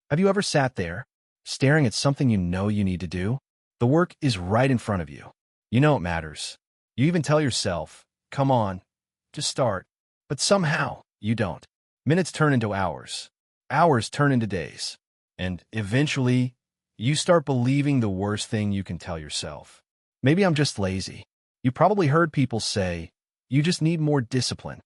Have you ever sat there, staring at something you know you need to do? The work is right in front of you. You know it matters. You even tell yourself, come on, just start. But somehow, you don't. Minutes turn into hours. Hours turn into days. And eventually, you start believing the worst thing you can tell yourself. Maybe I'm just lazy. You probably heard people say, you just need more discipline.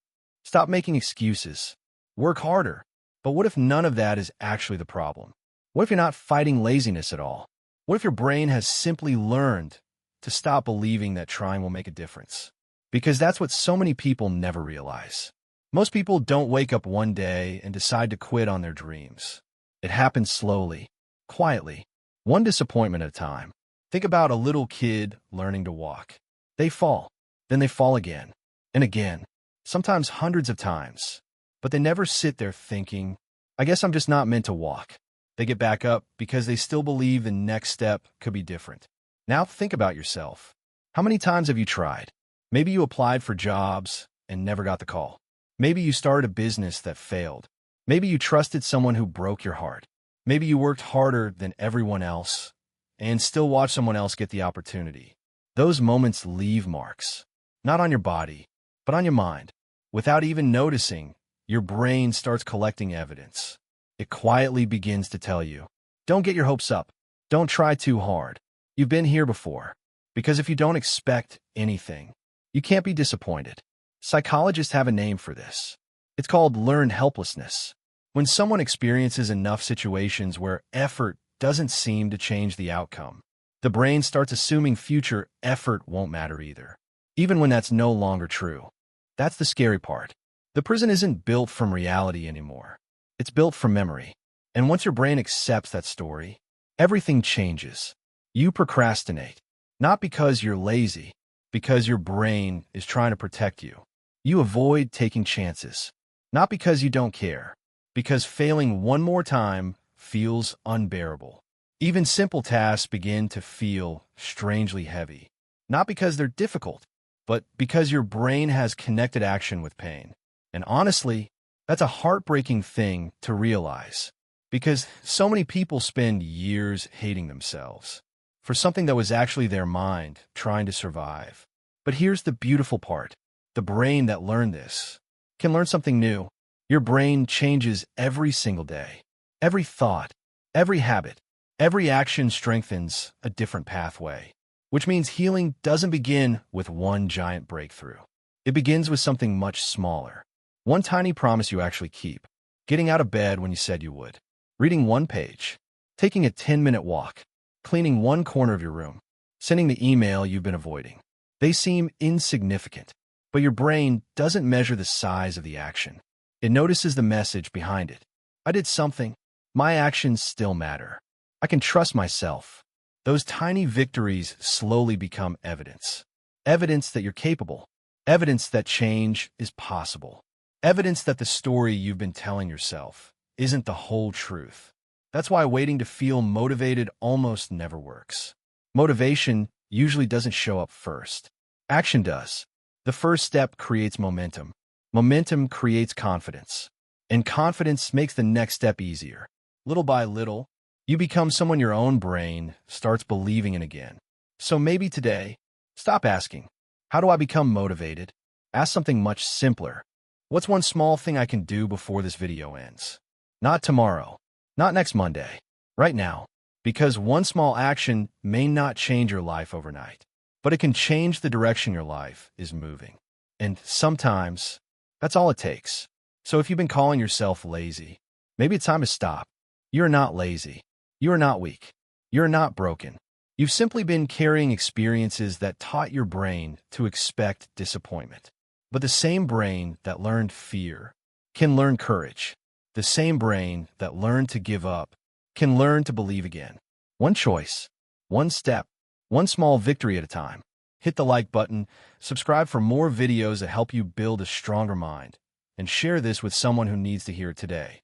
Stop making excuses. Work harder. But what if none of that is actually the problem? What if you're not fighting laziness at all? What if your brain has simply learned to stop believing that trying will make a difference? Because that's what so many people never realize. Most people don't wake up one day and decide to quit on their dreams. It happens slowly, quietly, one disappointment at a time. Think about a little kid learning to walk. They fall, then they fall again, and again, sometimes hundreds of times. But they never sit there thinking, I guess I'm just not meant to walk. They get back up because they still believe the next step could be different. Now think about yourself. How many times have you tried? Maybe you applied for jobs and never got the call. Maybe you started a business that failed. Maybe you trusted someone who broke your heart. Maybe you worked harder than everyone else and still watched someone else get the opportunity. Those moments leave marks, not on your body, but on your mind. Without even noticing, your brain starts collecting evidence. It quietly begins to tell you, don't get your hopes up. Don't try too hard. You've been here before. Because if you don't expect anything, you can't be disappointed. Psychologists have a name for this. It's called learned helplessness. When someone experiences enough situations where effort doesn't seem to change the outcome, the brain starts assuming future effort won't matter either, even when that's no longer true. That's the scary part. The prison isn't built from reality anymore. It's built from memory. And once your brain accepts that story, everything changes. You procrastinate, not because you're lazy, because your brain is trying to protect you. You avoid taking chances, not because you don't care, because failing one more time feels unbearable. Even simple tasks begin to feel strangely heavy, not because they're difficult, but because your brain has connected action with pain. And honestly, that's a heartbreaking thing to realize, because so many people spend years hating themselves for something that was actually their mind trying to survive. But here's the beautiful part. The brain that learned this can learn something new. Your brain changes every single day. Every thought, every habit, every action strengthens a different pathway, which means healing doesn't begin with one giant breakthrough. It begins with something much smaller. One tiny promise you actually keep. Getting out of bed when you said you would. Reading one page. Taking a 10-minute walk. Cleaning one corner of your room. Sending the email you've been avoiding. They seem insignificant, but your brain doesn't measure the size of the action. It notices the message behind it. I did something. My actions still matter. I can trust myself. Those tiny victories slowly become evidence. Evidence that you're capable. Evidence that change is possible. Evidence that the story you've been telling yourself isn't the whole truth. That's why waiting to feel motivated almost never works. Motivation usually doesn't show up first. Action does. The first step creates momentum. Momentum creates confidence. And confidence makes the next step easier. Little by little, you become someone your own brain starts believing in again. So maybe today, stop asking, how do I become motivated? Ask something much simpler. What's one small thing I can do before this video ends? Not tomorrow. Not next Monday. Right now. Because one small action may not change your life overnight, but it can change the direction your life is moving. And sometimes, that's all it takes. So if you've been calling yourself lazy, maybe it's time to stop. You're not lazy. You're not weak. You're not broken. You've simply been carrying experiences that taught your brain to expect disappointment. But the same brain that learned fear can learn courage. The same brain that learned to give up can learn to believe again. One choice, one step, one small victory at a time. Hit the like button, subscribe for more videos that help you build a stronger mind, and share this with someone who needs to hear it today.